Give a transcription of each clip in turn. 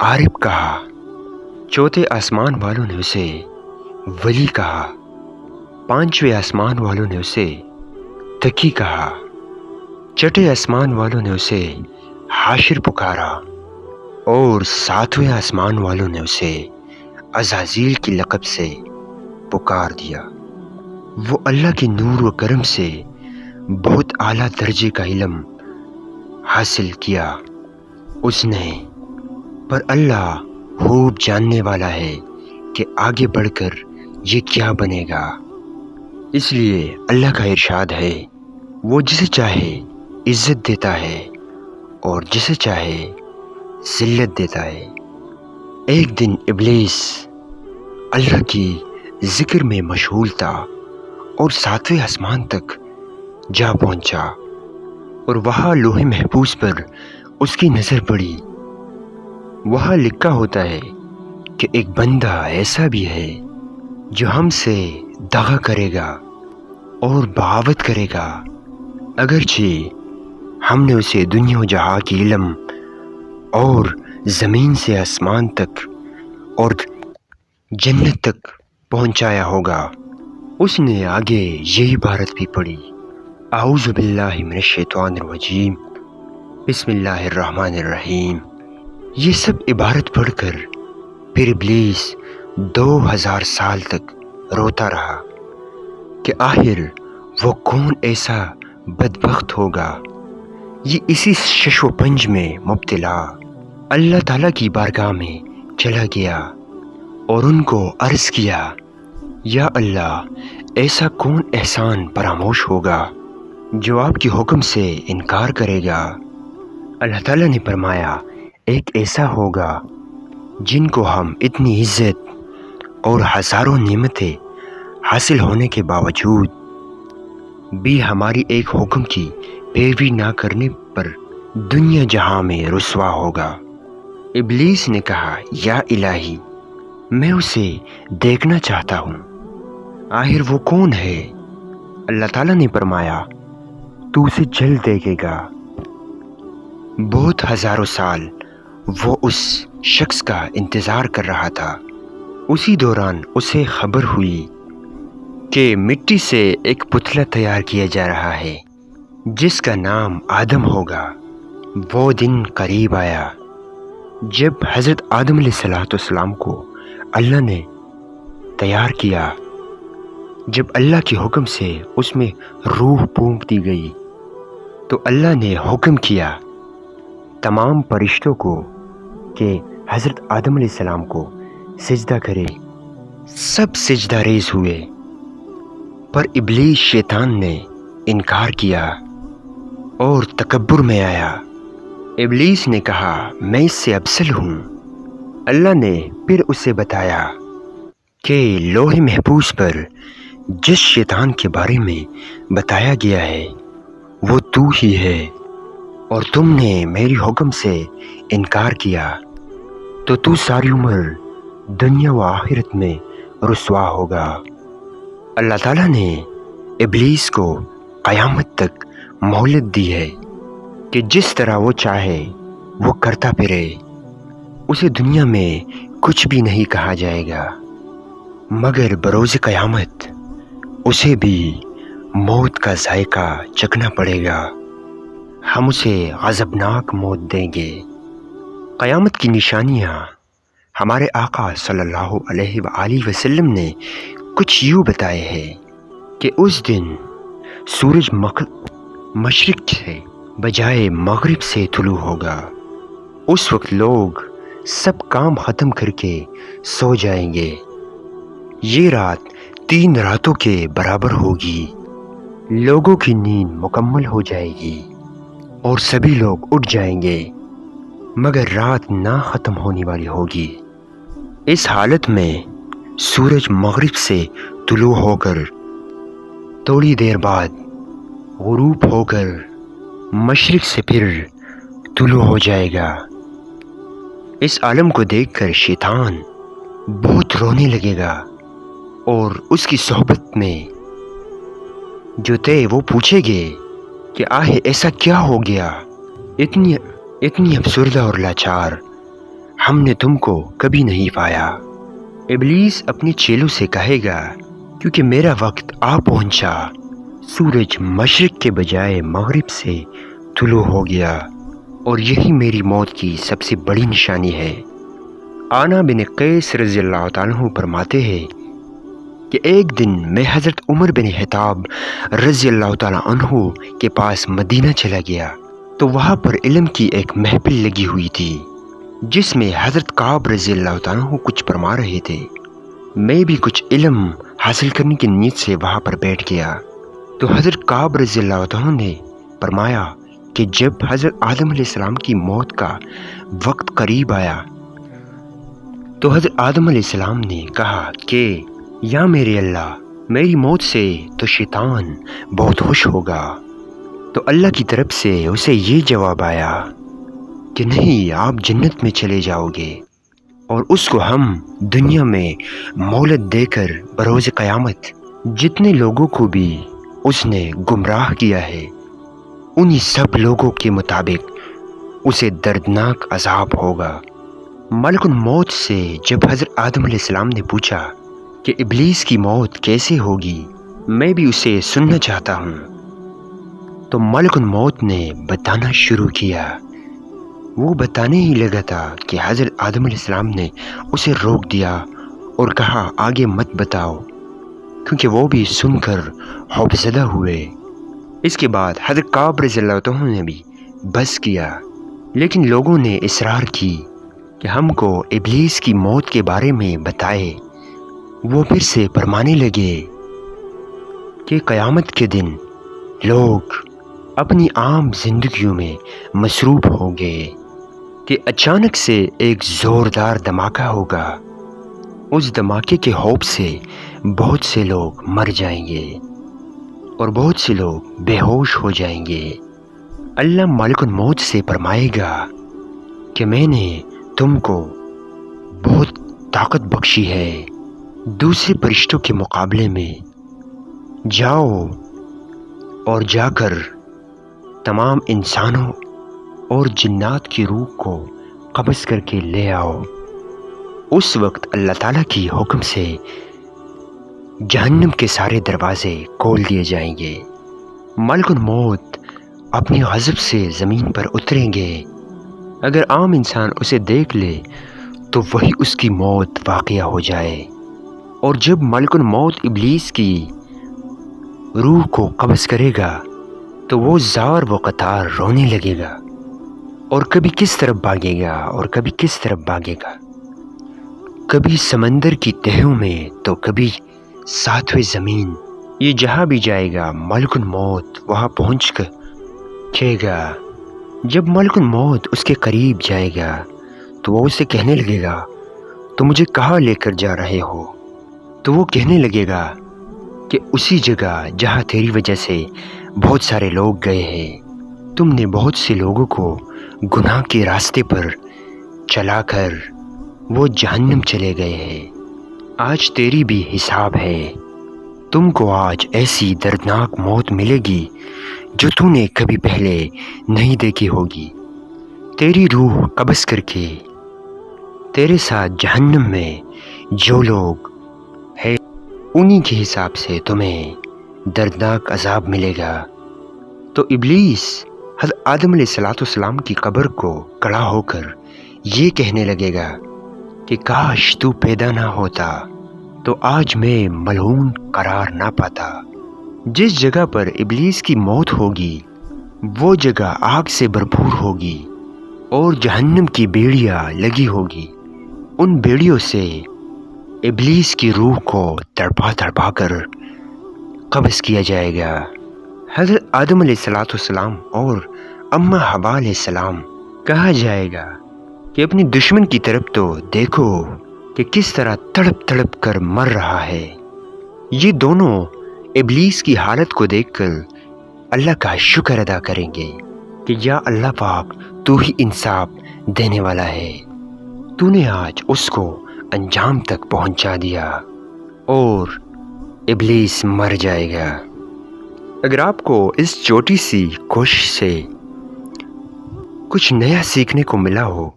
عارف کہا، چوتھے آسمان والوں نے اسے ولی کہا، پانچویں آسمان والوں نے اسے تقی کہا، چھٹے آسمان والوں نے اسے حاشر پکارا، اور ساتویں آسمان والوں نے اسے عزازیل کی لقب سے پکار دیا۔ وہ اللہ کے نور و کرم سے بہت اعلیٰ درجے کا علم حاصل کیا اس نے، پر اللہ خوب جاننے والا ہے کہ آگے بڑھ کر یہ کیا بنے گا۔ اس لیے اللہ کا ارشاد ہے، وہ جسے چاہے عزت دیتا ہے اور جسے چاہے ذلت دیتا ہے۔ ایک دن ابلیس اللہ کی ذکر میں مشغول تھا اور ساتویں آسمان تک جا پہنچا، اور وہاں لوح محفوظ پر اس کی نظر پڑی۔ وہاں لکھا ہوتا ہے کہ ایک بندہ ایسا بھی ہے جو ہم سے دغا کرے گا اور بغاوت کرے گا، اگرچہ ہم نے اسے دنیا و جہاں کی علم اور زمین سے آسمان تک اور جنت تک پہنچایا ہوگا۔ اس نے آگے یہ عبارت بھی پڑھی، اعوذ باللہ من الشیطان الرجیم، بسم اللہ الرحمن الرحیم۔ یہ سب عبارت پڑھ کر پھر ابلیس 2000 سال تک روتا رہا کہ آخر وہ کون ایسا بدبخت ہوگا۔ یہ اسی شش و پنج میں مبتلا اللہ تعالیٰ کی بارگاہ میں چلا گیا اور ان کو عرض کیا، یا اللہ، ایسا کون احسان فراموش ہوگا جو آپ کے حکم سے انکار کرے گا؟ اللہ تعالیٰ نے فرمایا، ایک ایسا ہوگا جن کو ہم اتنی عزت اور ہزاروں نعمتیں حاصل ہونے کے باوجود بھی ہماری ایک حکم کی پیروی نہ کرنے پر دنیا جہاں میں رسوا ہوگا۔ ابلیس نے کہا، یا الہی، میں اسے دیکھنا چاہتا ہوں، آخر وہ کون ہے؟ اللہ تعالیٰ نے فرمایا، تو اسے جلد دیکھے گا۔ بہت ہزاروں سال وہ اس شخص کا انتظار کر رہا تھا۔ اسی دوران اسے خبر ہوئی کہ مٹی سے ایک پتلا تیار کیا جا رہا ہے جس کا نام آدم ہوگا۔ وہ دن قریب آیا جب حضرت آدم علیہ السلام کو اللہ نے تیار کیا۔ جب اللہ کے حکم سے اس میں روح پھونک دی گئی تو اللہ نے حکم کیا تمام فرشتوں کو کہ حضرت آدم علیہ السلام کو سجدہ کرے۔ سب سجدہ ریز ہوئے، پر ابلیس شیطان نے انکار کیا اور تکبر میں آیا۔ ابلیس نے کہا، میں اس سے افضل ہوں۔ اللہ نے پھر اسے بتایا کہ لوح محفوظ پر جس شیطان کے بارے میں بتایا گیا ہے وہ تو ہی ہے، اور تم نے میری حکم سے انکار کیا تو تو ساری عمر دنیا و آخرت میں رسوا ہوگا۔ اللہ تعالیٰ نے ابلیس کو قیامت تک مہلت دی ہے کہ جس طرح وہ چاہے وہ کرتا پھرے، اسے دنیا میں کچھ بھی نہیں کہا جائے گا، مگر بروز قیامت اسے بھی موت کا ذائقہ چکھنا پڑے گا۔ ہم اسے غضبناک موت دیں گے۔ قیامت کی نشانیاں ہمارے آقا صلی اللہ علیہ وآلہ وسلم نے کچھ یوں بتائے ہیں کہ اس دن سورج مشرق سے بجائے مغرب سے طلوع ہوگا۔ اس وقت لوگ سب کام ختم کر کے سو جائیں گے۔ یہ رات 3 راتوں کے برابر ہوگی۔ لوگوں کی نیند مکمل ہو جائے گی اور سبھی لوگ اٹھ جائیں گے، مگر رات نہ ختم ہونے والی ہوگی۔ اس حالت میں سورج مغرب سے طلوع ہو کر تھوڑی دیر بعد غروب ہو کر مشرق سے پھر طلوع ہو جائے گا۔ اس عالم کو دیکھ کر شیطان بہت رونے لگے گا اور اس کی صحبت میں جو تھے وہ پوچھیں گے کہ آخر ایسا کیا ہو گیا، اتنی افسردہ اور لاچار ہم نے تم کو کبھی نہیں پایا۔ ابلیس اپنے چیلوں سے کہے گا کیونکہ میرا وقت آ پہنچا، سورج مشرق کے بجائے مغرب سے طلوع ہو گیا اور یہی میری موت کی سب سے بڑی نشانی ہے۔ آنا بن قیس رضی اللہ تعالیٰ عنہ فرماتے ہیں کہ ایک دن میں حضرت عمر بن خطاب رضی اللہ تعالیٰ عنہ کے پاس مدینہ چلا گیا تو وہاں پر علم کی ایک محفل لگی ہوئی تھی جس میں حضرت کعب رضی اللہ تعالیٰ عنہ کچھ فرما رہے تھے۔ میں بھی کچھ علم حاصل کرنے کی نیت سے وہاں پر بیٹھ گیا تو حضرت کعب رضی اللہ تعالیٰ عنہ نے فرمایا کہ جب حضرت آدم علیہ السلام کی موت کا وقت قریب آیا تو حضرت آدم علیہ السلام نے کہا کہ یا میرے اللہ، میری موت سے تو شیطان بہت خوش ہوگا۔ تو اللہ کی طرف سے اسے یہ جواب آیا کہ نہیں، آپ جنت میں چلے جاؤ گے، اور اس کو ہم دنیا میں مہلت دے کر بروز قیامت جتنے لوگوں کو بھی اس نے گمراہ کیا ہے انہی سب لوگوں کے مطابق اسے دردناک عذاب ہوگا۔ ملک الموت سے جب حضرت آدم علیہ السلام نے پوچھا کہ ابلیس کی موت کیسے ہوگی، میں بھی اسے سننا چاہتا ہوں، تو ملک الموت نے بتانا شروع کیا۔ وہ بتانے ہی لگا تھا کہ حضرت آدم علیہ السلام نے اسے روک دیا اور کہا آگے مت بتاؤ، کیونکہ وہ بھی سن کر خوفزدہ ہوئے۔ اس کے بعد حضرت کعب رضی اللہ عنہ نے بھی بس کیا، لیکن لوگوں نے اصرار کی کہ ہم کو ابلیس کی موت کے بارے میں بتائے۔ وہ پھر سے فرمانے لگے کہ قیامت کے دن لوگ اپنی عام زندگیوں میں مصروف ہوں گے کہ اچانک سے ایک زوردار دھماکہ ہوگا، اس دھماکے کے خوف سے بہت سے لوگ مر جائیں گے اور بہت سے لوگ بے ہوش ہو جائیں گے۔ اللہ ملک الموت سے فرمائے گا کہ میں نے تم کو بہت طاقت بخشی ہے، دوسرے فرشتوں کے مقابلے میں جاؤ اور جا کر تمام انسانوں اور جنات کی روح کو قبض کر کے لے آؤ۔ اس وقت اللہ تعالیٰ کی حکم سے جہنم کے سارے دروازے کھول دیے جائیں گے۔ ملک الموت اپنی غضب سے زمین پر اتریں گے۔ اگر عام انسان اسے دیکھ لے تو وہی اس کی موت واقعہ ہو جائے، اور جب ملک الموت ابلیس کی روح کو قبض کرے گا تو وہ زار و قطار رونے لگے گا، اور کبھی کس طرف بھاگے گا اور کبھی کس طرف بھاگے گا، کبھی سمندر کی تہوں میں تو کبھی ساتویں زمین۔ یہ جہاں بھی جائے گا ملک الموت وہاں پہنچ کر کہے گا۔ جب ملک الموت اس کے قریب جائے گا تو وہ اسے کہنے لگے گا تو مجھے کہاں لے کر جا رہے ہو؟ تو وہ کہنے لگے گا کہ اسی جگہ جہاں تیری وجہ سے بہت سارے لوگ گئے ہیں، تم نے بہت سے لوگوں کو گناہ کے راستے پر چلا کر وہ جہنم چلے گئے ہیں، آج تیری بھی حساب ہے۔ تم کو آج ایسی دردناک موت ملے گی جو تو نے کبھی پہلے نہیں دیکھی ہوگی۔ تیری روح قبض کر کے تیرے ساتھ جہنم میں جو لوگ ہیں انہی کے حساب سے تمہیں دردناک عذاب ملے گا۔ تو ابلیس حضرت آدم علیہ السلام کی قبر کو کھڑا ہو کر یہ کہنے لگے گا کہ کاش تو پیدا نہ ہوتا تو آج میں ملعون قرار نہ پاتا۔ جس جگہ پر ابلیس کی موت ہوگی وہ جگہ آگ سے بھرپور ہوگی اور جہنم کی بیڑیاں لگی ہوگی، ان بیڑیوں سے ابلیس کی روح کو تڑپا تڑپا کر قبض کیا جائے گا۔ حضرت آدم علیہ السلام اور اماں حوا علیہ السلام کہا جائے گا کہ اپنی دشمن کی طرف تو دیکھو کہ کس طرح تڑپ تڑپ کر مر رہا ہے۔ یہ دونوں ابلیس کی حالت کو دیکھ کر اللہ کا شکر ادا کریں گے کہ یا اللہ پاک تو ہی انصاف دینے والا ہے، تو نے آج اس کو انجام تک پہنچا دیا اور ابلیس مر جائے گا۔ اگر آپ کو اس چھوٹی سی کوشش سے کچھ نیا سیکھنے کو ملا ہو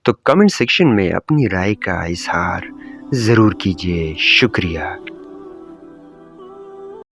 تو کمنٹ سیکشن میں اپنی رائے کا اظہار ضرور کیجیے۔ شکریہ۔